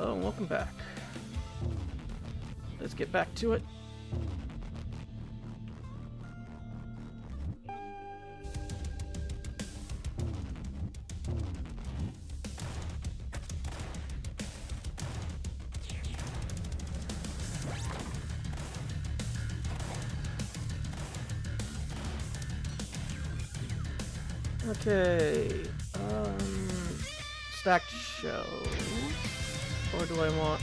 Hello and welcome back. Let's get back to it. Okay, stacked shells, or do I want,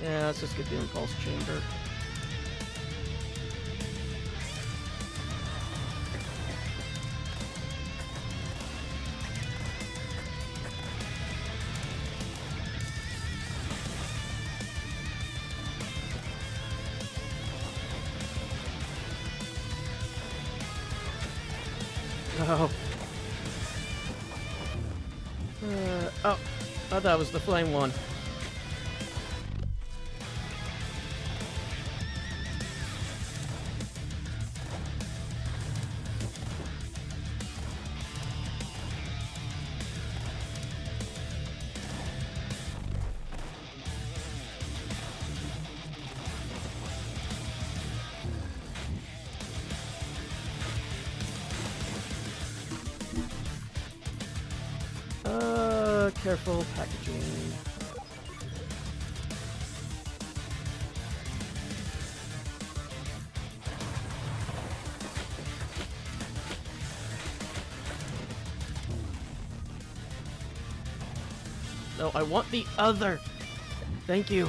yeah, let's just get the impulse chamber. Oh, that was the flame one. Careful packaging. No, I want the other. Thank you.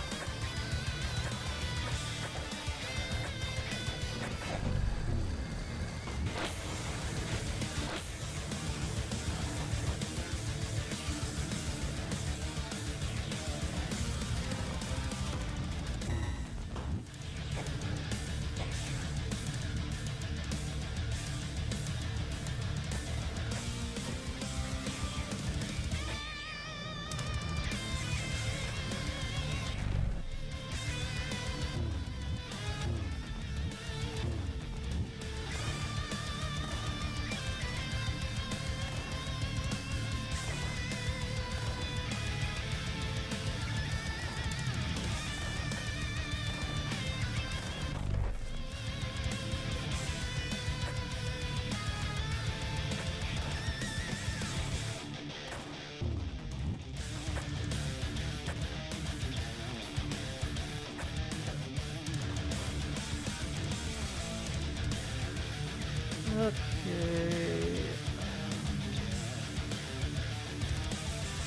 Okay.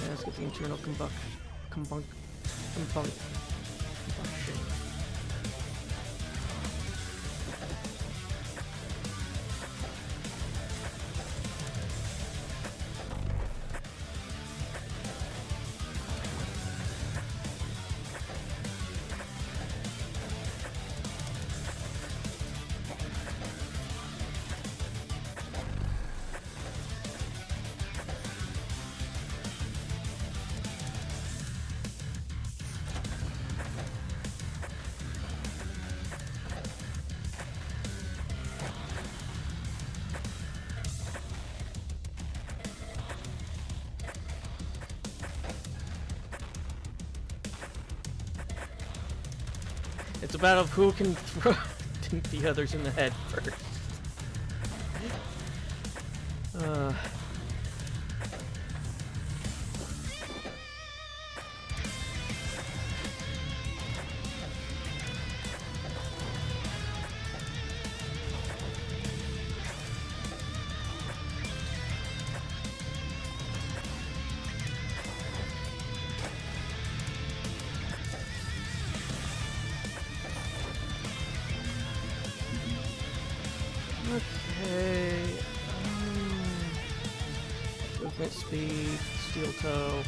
Yeah, let's get the internal combustion. It's a battle of who can throw the others in the head first. Okay. Movement speed, steel toe.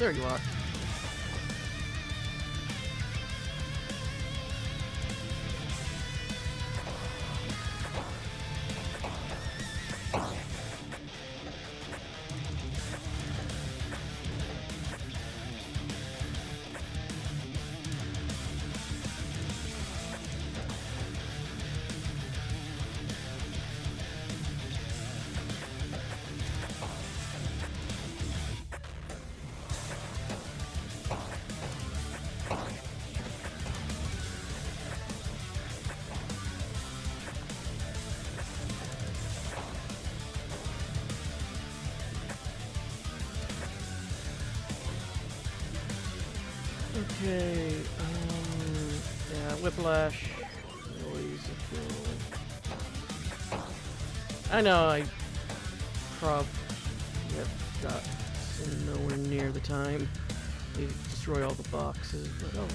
There you are. Okay, yeah, Whiplash. Always a kill. I know, I probably have got nowhere near the time to destroy all the boxes, but oh.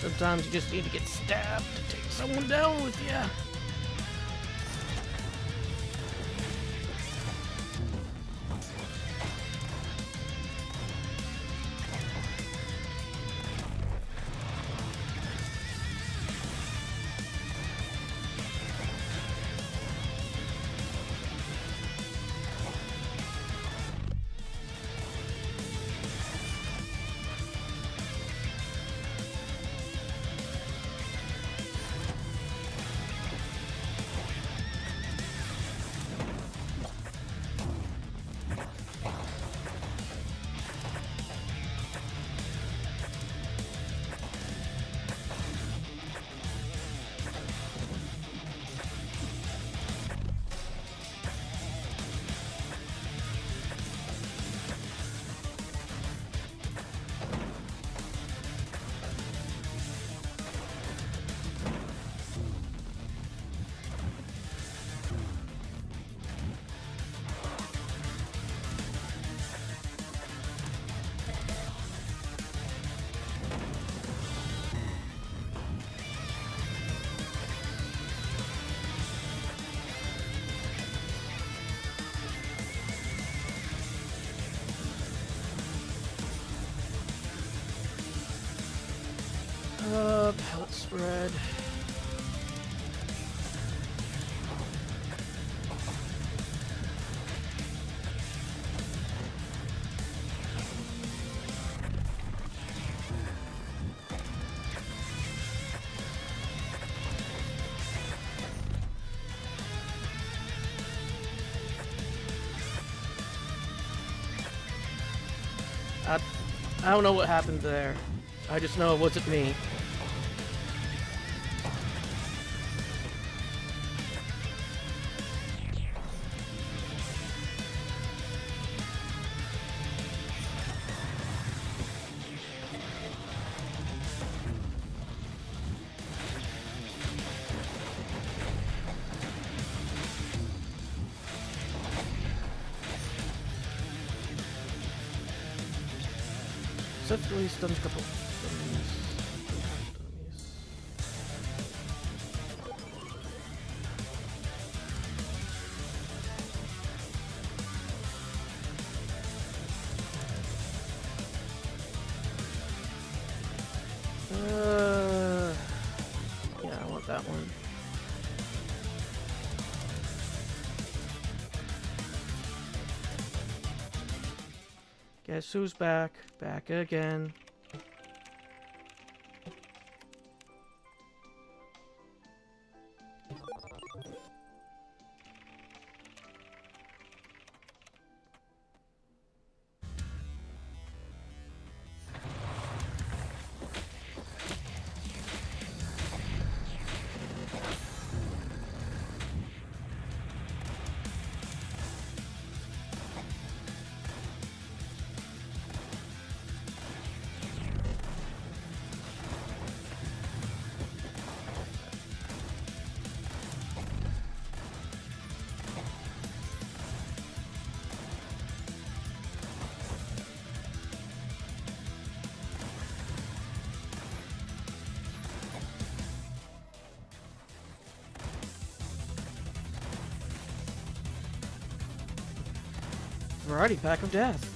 Sometimes you just need to get stabbed to take someone down with you. Pellet spread. I don't know what happened there. I just know it wasn't me. Successfully stunned a couple enemies. Yeah, I want that one. Guess who's back? Back again. Variety pack of death.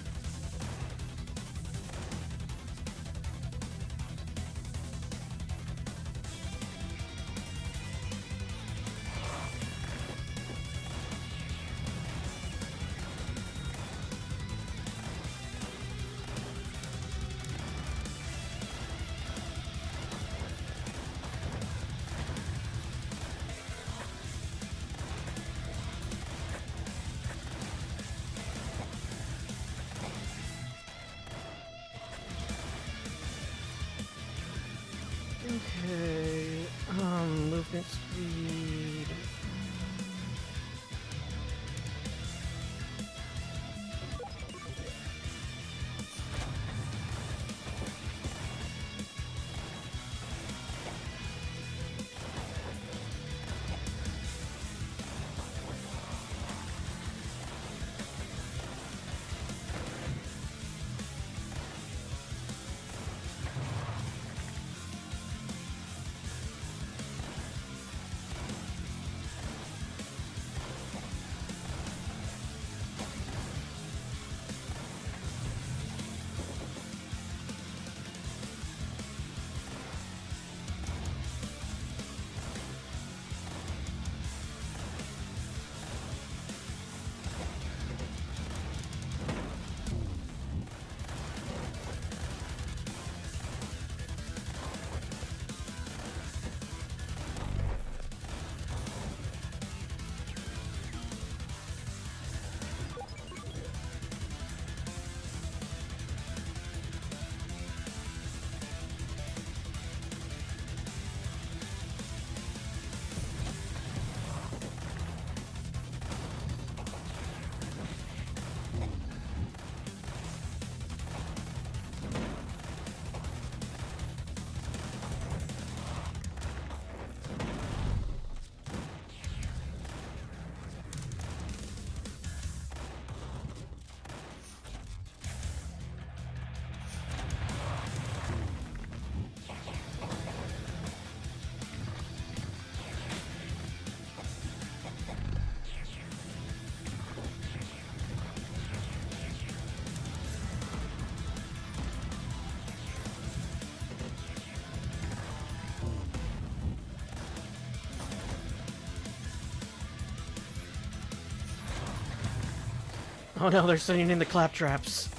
Okay, movement speed. Oh no, they're sending in the claptraps.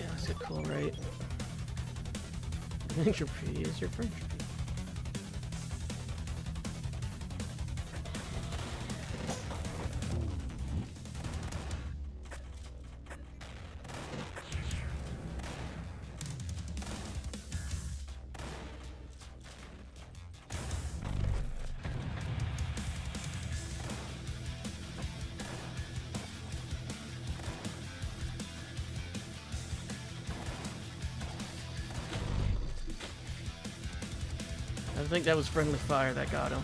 Yeah, that's it, cool, right? Entropy is your friend. I think that was friendly fire that got him.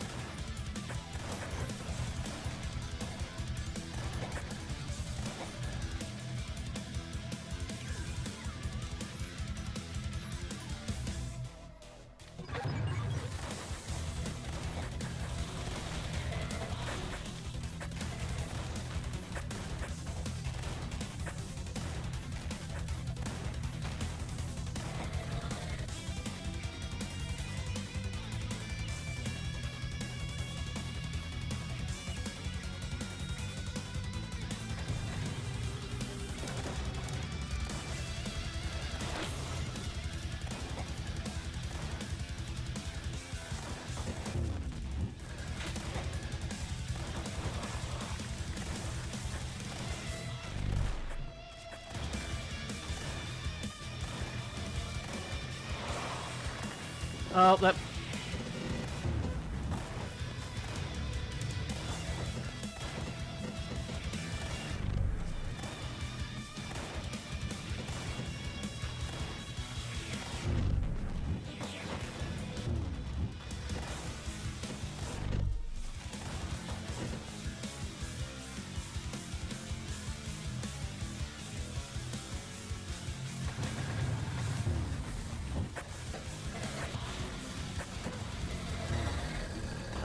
Oh, that...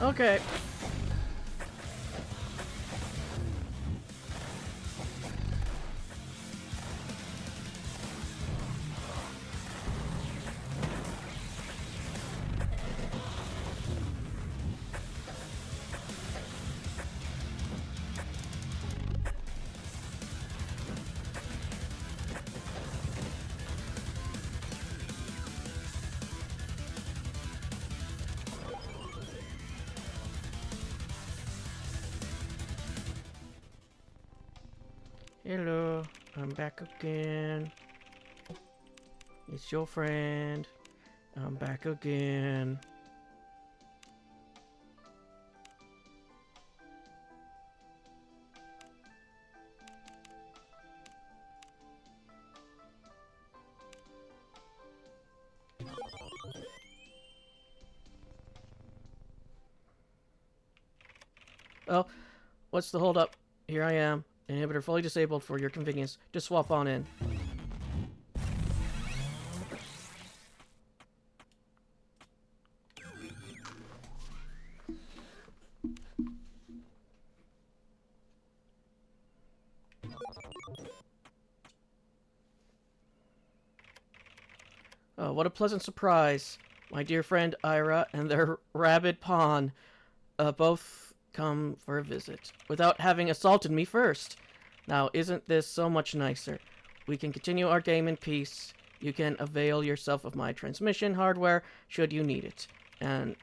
Okay. Hello, I'm back again. It's your friend. I'm back again. Well, what's the holdup? Here I am. Inhibitor fully disabled for your convenience. Just swap on in. Oh, what a pleasant surprise. My dear friend Ira and their rabid pawn both come for a visit, without having assaulted me first. Now, isn't this so much nicer? We can continue our game in peace. You can avail yourself of my transmission hardware should you need it. And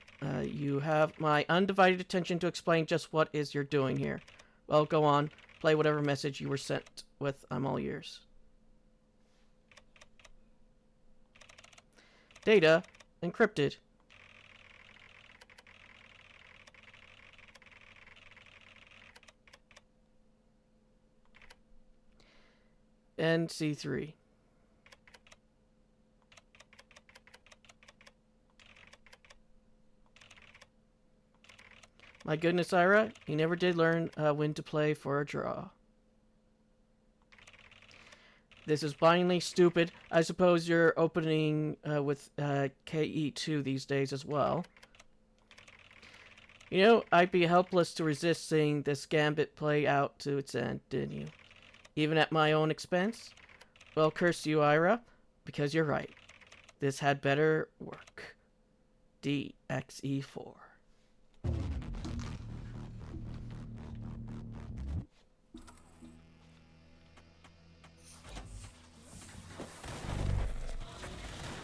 you have my undivided attention to explain just what is you're doing here. Well, go on. Play whatever message you were sent with. I'm all ears. Data encrypted. NC3. My goodness, Ira, you never did learn when to play for a draw. This is blindly stupid. I suppose you're opening with KE2 these days as well. You know, I'd be helpless to resist seeing this gambit play out to its end, didn't you? Even at my own expense? Well, curse you, Ira, because you're right. This had better work. DXE4.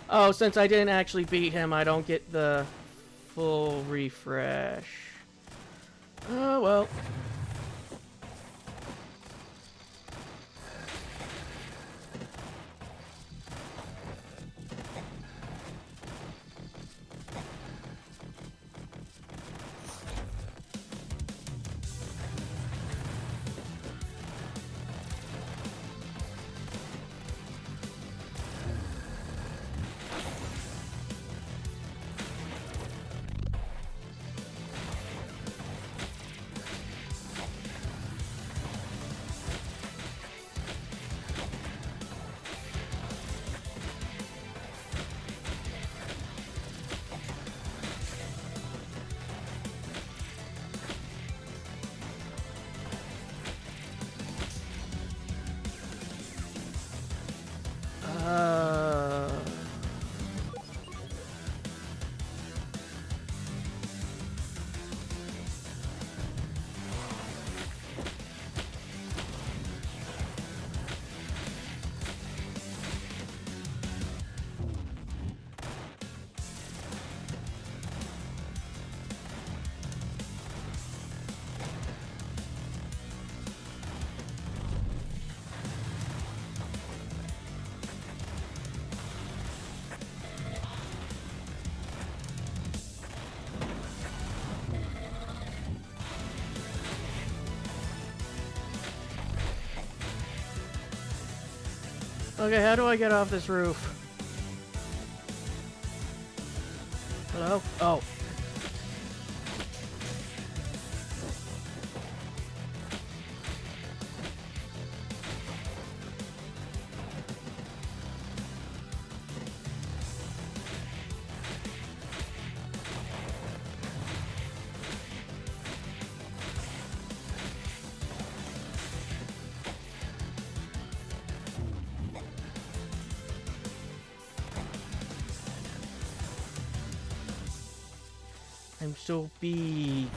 Oh, since I didn't actually beat him, I don't get the full refresh. Oh, well. Okay, how do I get off this roof? Hello? Oh. I'm so big.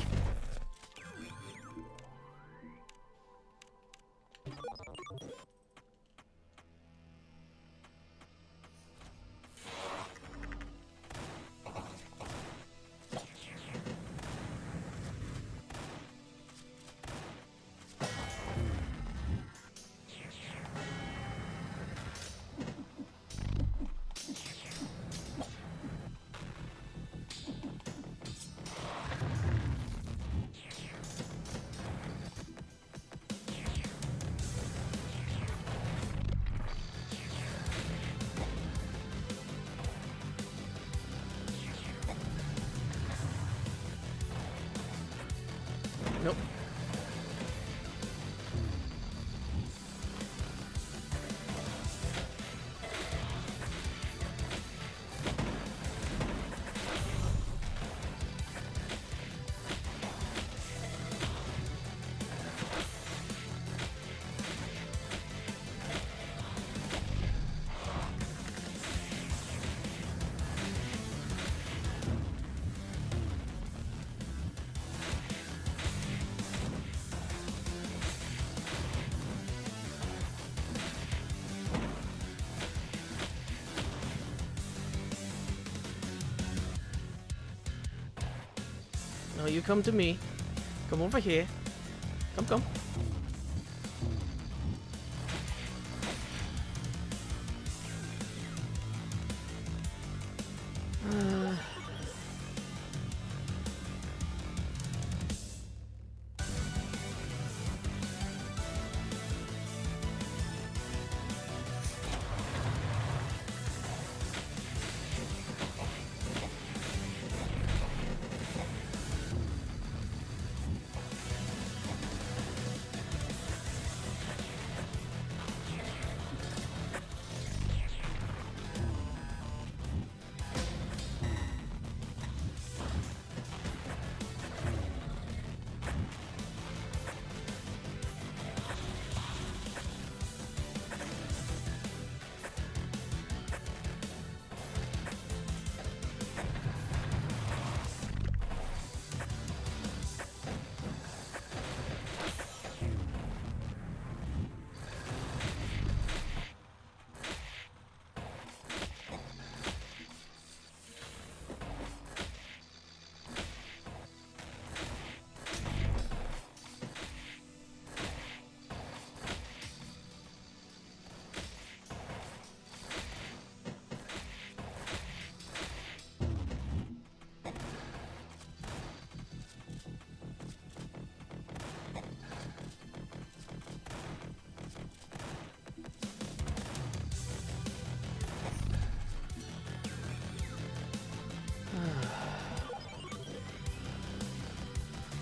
Nope. No, you come to me. Come over here. Come, come.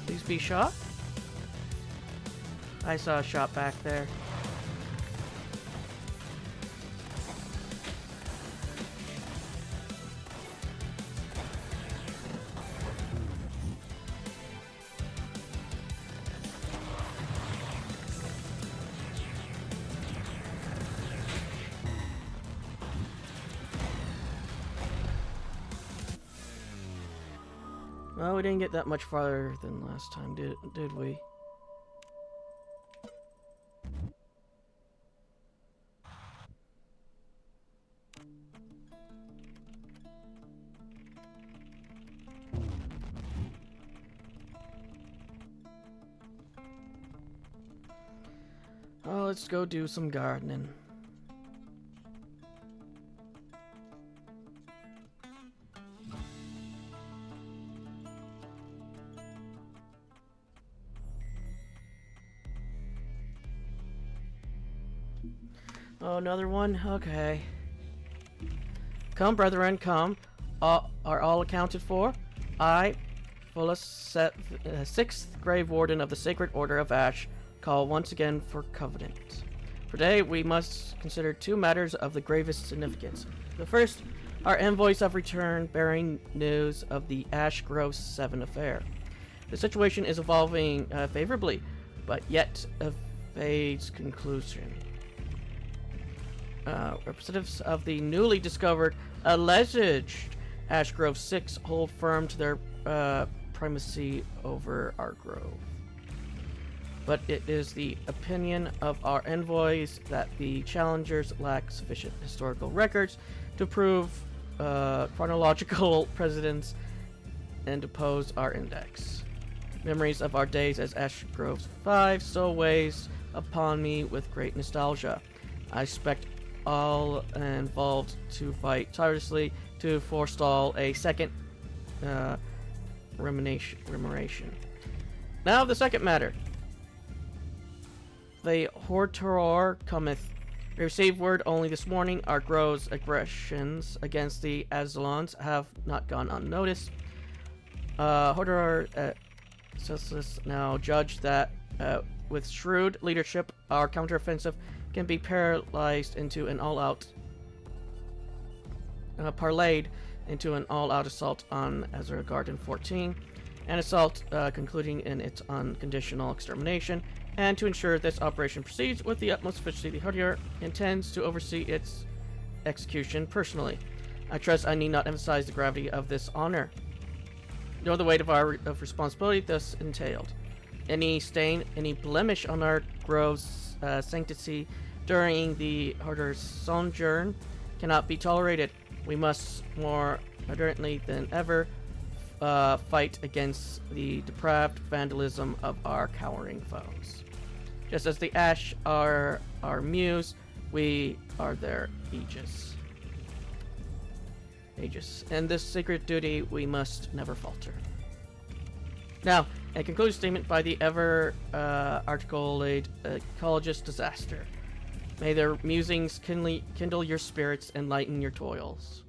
Please be shot. I saw a shot back there. Well, we didn't get that much farther than last time, did we? Oh, let's go do some gardening. Oh, another one? Okay. Come, brethren, come. Are all accounted for? I, Fullest, sixth Grave Warden of the Sacred Order of Ash, call once again for covenant. Today we must consider two matters of the gravest significance. The first, our envoys have returned bearing news of the Ash Grove 7 affair. The situation is evolving favorably, but yet evades conclusion. Representatives of the newly discovered alleged Ash Grove 6 hold firm to their primacy over our grove. But it is the opinion of our envoys that the challengers lack sufficient historical records to prove chronological precedence and oppose our index. Memories of our days as Ash Grove 5 still weighs upon me with great nostalgia. I expect all involved to fight tirelessly to forestall a second remuneration. Now the second matter. The Hortoror cometh. We received word only this morning our grove's aggressions against the Azalons have not gone unnoticed. Hortoror now judge that with shrewd leadership, our counteroffensive can be parlayed into an all-out assault on Azure Garden 14, an assault concluding in its unconditional extermination. And to ensure this operation proceeds with the utmost efficiency, the Hortier intends to oversee its execution personally. I trust I need not emphasize the gravity of this honor, nor the weight of responsibility thus entailed. Any stain, any blemish on our grove's sanctity during the Hortier's sojourn cannot be tolerated. We must more ardently than ever fight against the depraved vandalism of our cowering foes. Just as the Ash are our muse, we are their aegis. And this sacred duty we must never falter. Now, a concluding statement by the ever articulate ecologist disaster. May their musings kindle your spirits and lighten your toils.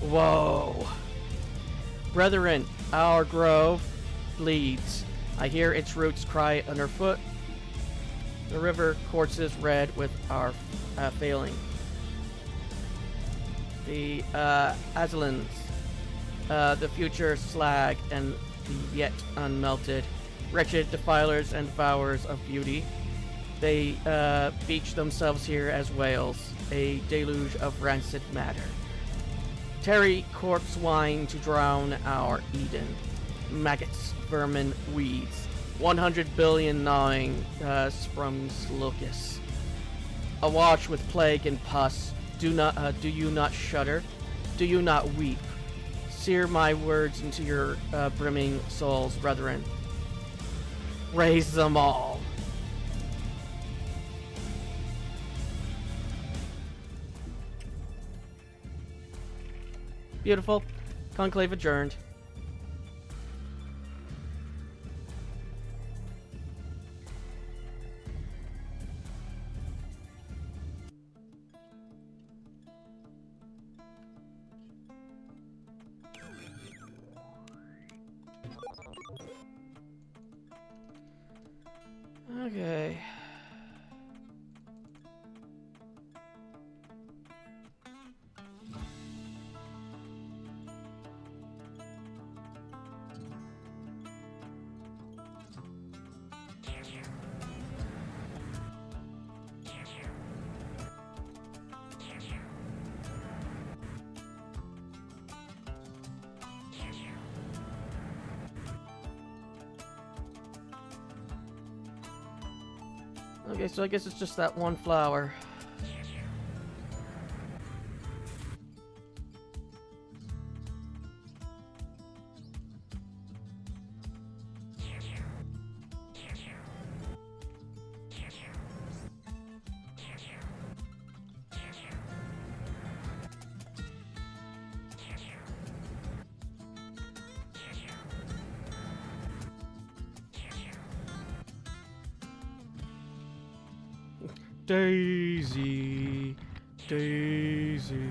Whoa. Brethren, our grove bleeds. I hear its roots cry underfoot. The river courses red with our failing. The Azalans, the future slag and the yet unmelted, wretched defilers and devourers of beauty. They beach themselves here as whales, a deluge of rancid matter. Tarry corpse wine to drown our Eden. Maggots, vermin, weeds. 100 billion gnawing sprums locusts. Awash with plague and pus. Do you not shudder? Do you not weep? Sear my words into your brimming souls, brethren. Raise them all. Beautiful. Conclave adjourned. Okay. Okay, so I guess it's just that one flower. Daisy, Daisy.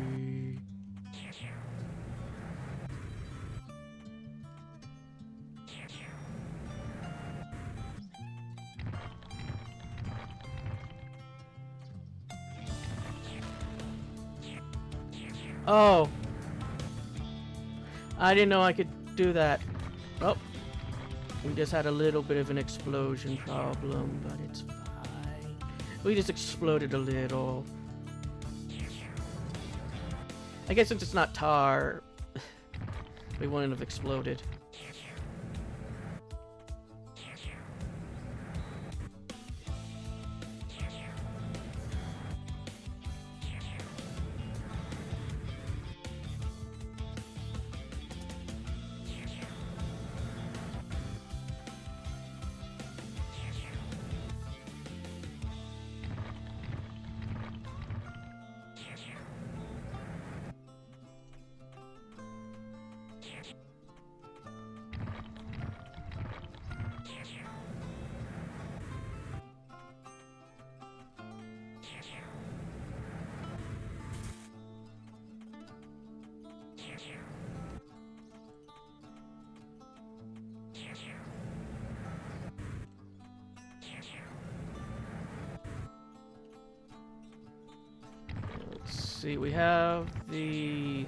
Oh, I didn't know I could do that. Oh, we just had a little bit of an explosion problem, but it's fine. We just exploded a little. I guess since it's not tar, we wouldn't have exploded. Let's see, we have the...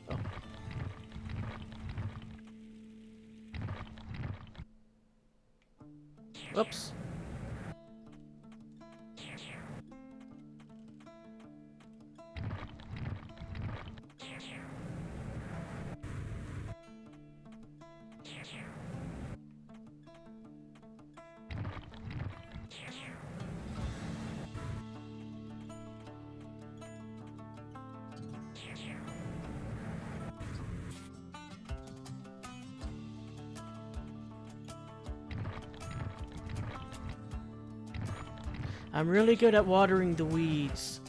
Oh. Whoops. I'm really good at watering the weeds.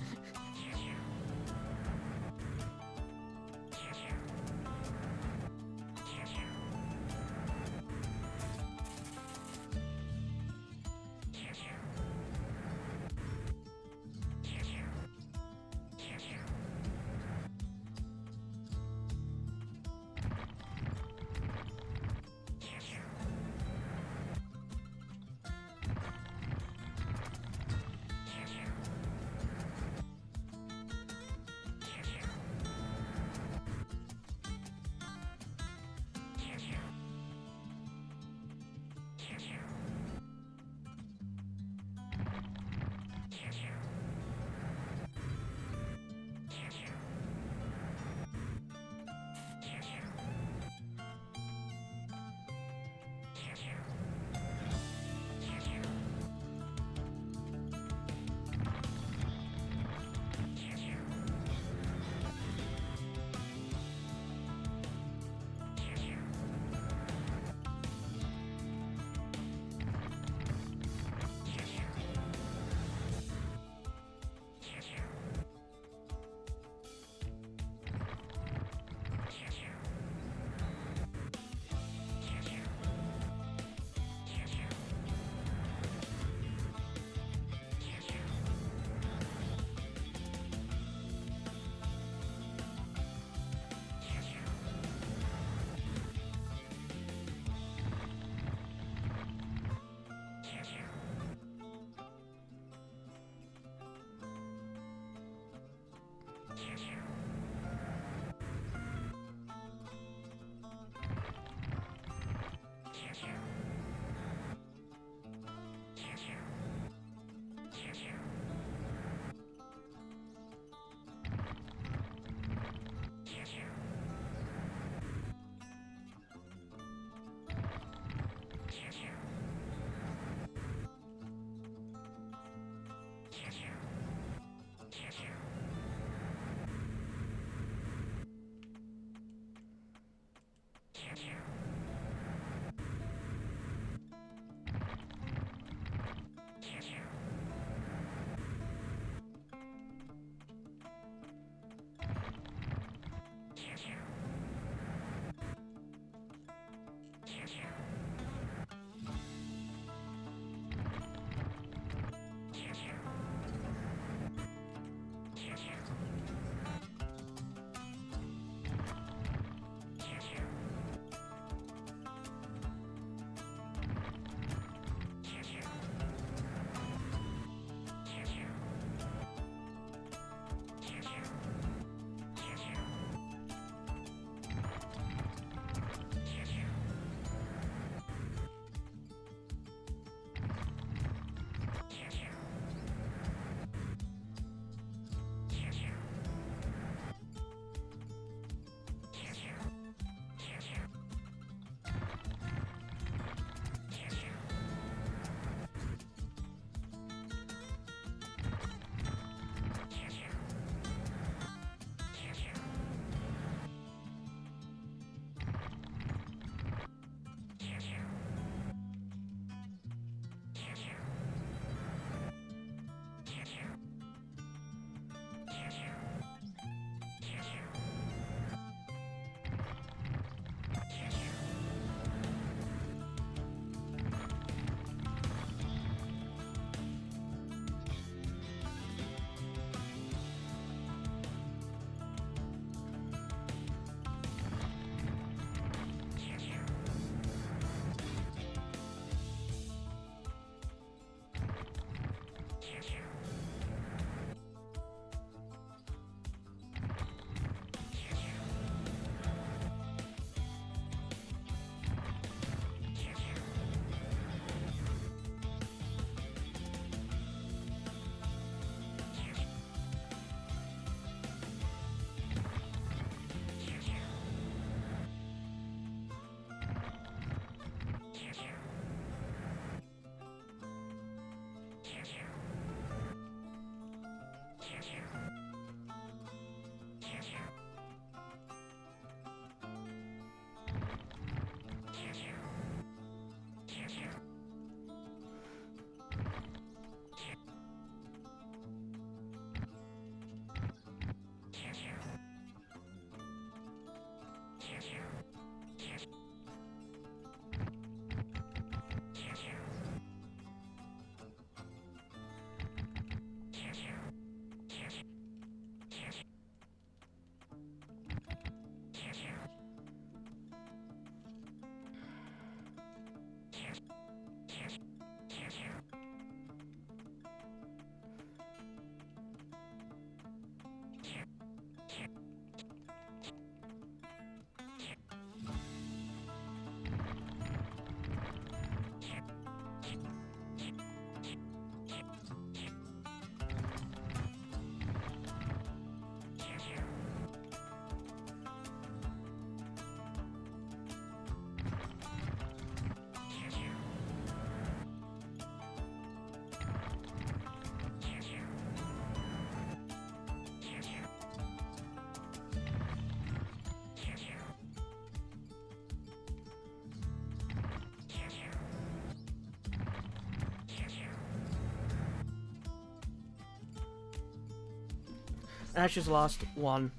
Ashes lost 1.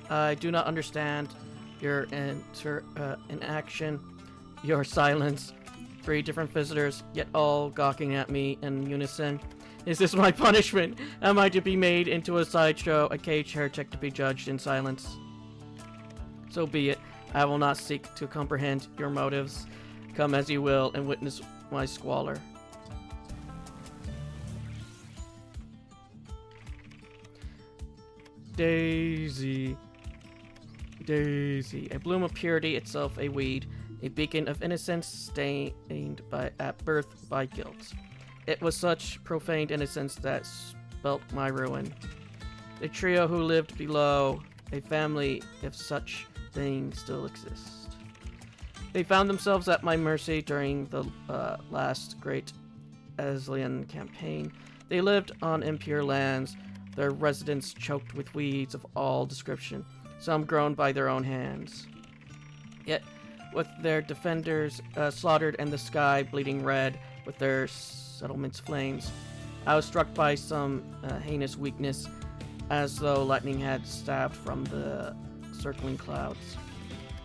I do not understand your inaction, your silence. 3 different visitors, yet all gawking at me in unison. Is this my punishment? Am I to be made into a sideshow, a caged heretic to be judged in silence? So be it. I will not seek to comprehend your motives. Come as you will and witness my squalor. Daisy. Daisy. A bloom of purity, itself a weed. A beacon of innocence stained at birth by guilt. It was such profaned innocence that spelt my ruin. The trio who lived below, a family if such things still exist. They found themselves at my mercy during the last great Aslian campaign. They lived on impure lands, their residence choked with weeds of all description, some grown by their own hands. Yet, with their defenders slaughtered and the sky bleeding red with their settlement's flames, I was struck by some heinous weakness, as though lightning had stabbed from the circling clouds.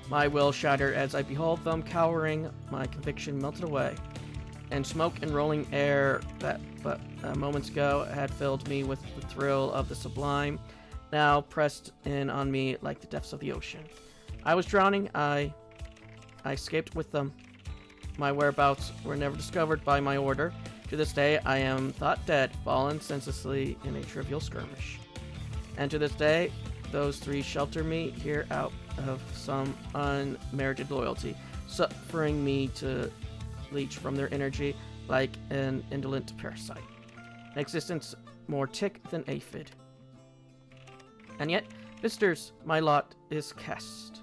My will shattered as I beheld them cowering, my conviction melted away, and smoke and rolling air that but moments ago had filled me with the thrill of the sublime, now pressed in on me like the depths of the ocean. I was drowning, I escaped with them. My whereabouts were never discovered by my order. To this day, I am thought dead, fallen senselessly in a trivial skirmish. And to this day, those 3 shelter me here out of some unmerited loyalty, suffering me to leech from their energy like an indolent parasite. An existence more tick than aphid. And yet, visitors, my lot is cast.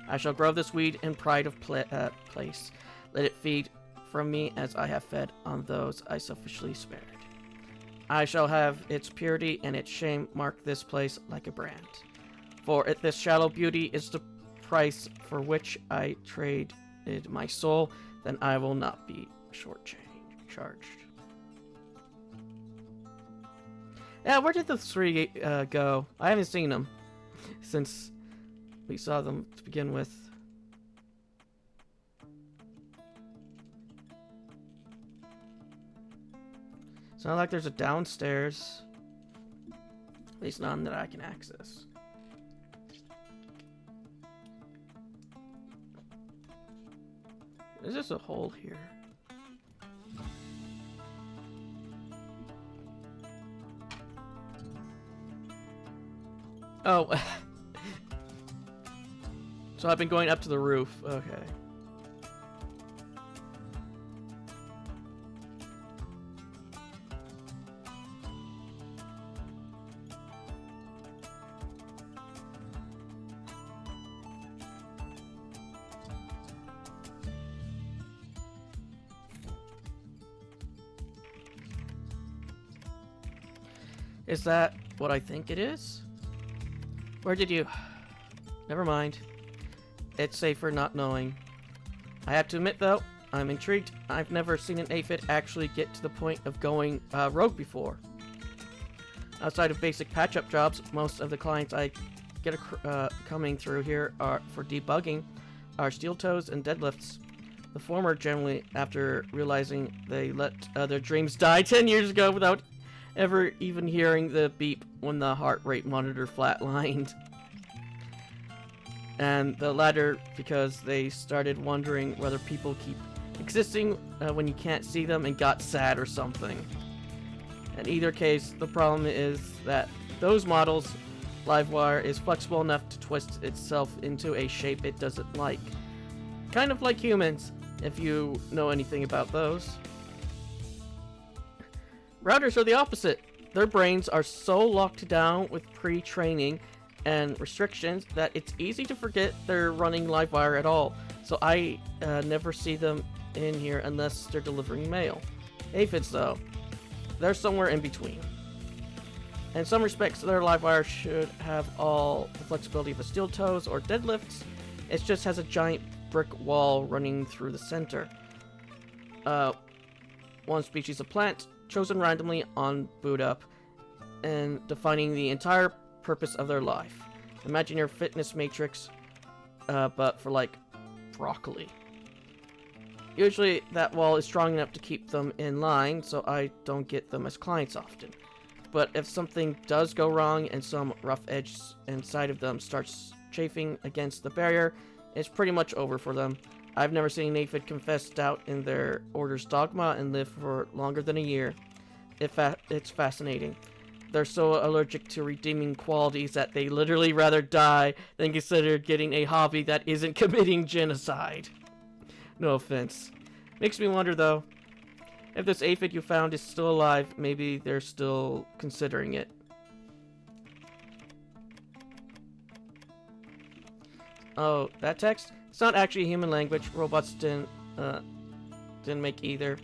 I shall grow this weed in pride of place. Let it feed from me as I have fed on those I selfishly spared. I shall have its purity and its shame mark this place like a brand. For if this shallow beauty is the price for which I traded my soul, then I will not be charged. Yeah, where did the 3 go? I haven't seen them since we saw them to begin with. It's not like there's a downstairs. At least none that I can access. Is this a hole here? Oh. So I've been going up to the roof. Okay. Is that what I think it is? Where did you... Never mind. It's safer not knowing. I have to admit, though, I'm intrigued. I've never seen an aphid actually get to the point of going rogue before. Outside of basic patch-up jobs, most of the clients I get coming through here are for debugging are steel toes and deadlifts. The former generally after realizing they let their dreams die 10 years ago without ever even hearing the beep when the heart rate monitor flatlined. And the latter because they started wondering whether people keep existing when you can't see them and got sad or something. In either case, the problem is that those models, Livewire is flexible enough to twist itself into a shape it doesn't like. Kind of like humans. if you know anything about those. Routers are the opposite. Their brains are so locked down with pre-training and restrictions that it's easy to forget they're running Livewire at all. So I never see them in here unless they're delivering mail. Aphids, though, they're somewhere in between. In some respects, their Livewire should have all the flexibility of a steel toes or deadlifts. It just has a giant brick wall running through the center. One species of plant, chosen randomly on boot up, and defining the entire purpose of their life. Imagine your fitness matrix, but for like broccoli. Usually that wall is strong enough to keep them in line, so I don't get them as clients often. But if something does go wrong and some rough edge inside of them starts chafing against the barrier, it's pretty much over for them. I've never seen an aphid confess doubt in their order's dogma and live for longer than a year. It's fascinating. They're so allergic to redeeming qualities that they literally rather die than consider getting a hobby that isn't committing genocide. No offense. Makes me wonder, though, if this aphid you found is still alive, maybe they're still considering it. Oh, that text? It's not actually human language. Robots didn't make either.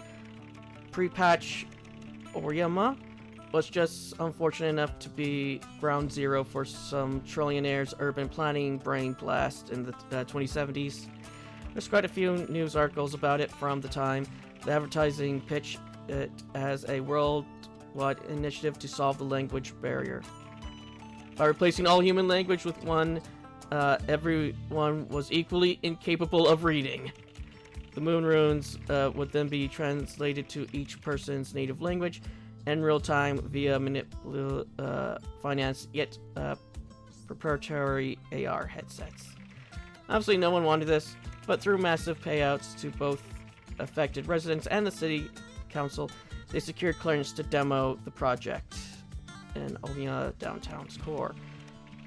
Pre-patch Oyama was just unfortunate enough to be ground zero for some trillionaire's urban planning brain blast in the 2070s. There's quite a few news articles about it from the time. The advertising pitched it as a worldwide initiative to solve the language barrier. By replacing all human language with one, everyone was equally incapable of reading. The moon runes would then be translated to each person's native language in real time via finance yet proprietary AR headsets. Obviously, no one wanted this, but through massive payouts to both affected residents and the city council, they secured clearance to demo the project in Omiya downtown's core.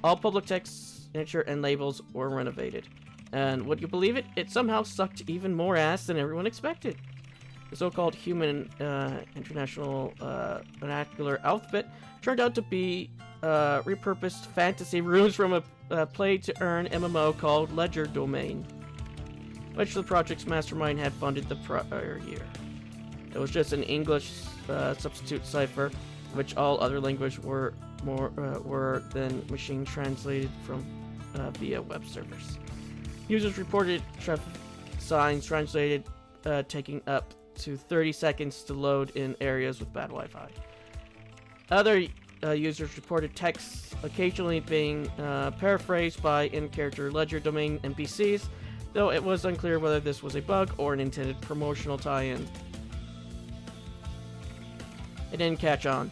All public text, signature, and labels were renovated. And would you believe it? It somehow sucked even more ass than everyone expected. The so-called human international vernacular alphabet turned out to be repurposed fantasy runes from a play-to-earn MMO called Ledger Domain, which the project's mastermind had funded the prior year. It was just an English substitute cipher, which all other languages were then machine translated from via web servers. Users reported traffic signs translated taking up to 30 seconds to load in areas with bad Wi-Fi. Other users reported texts occasionally being paraphrased by in-character Ledger Domain NPCs, though it was unclear whether this was a bug or an intended promotional tie-in. It didn't catch on.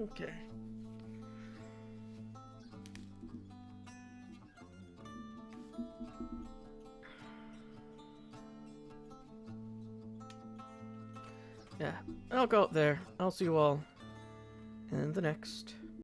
Okay. Yeah, I'll go up there. I'll see you all in the next.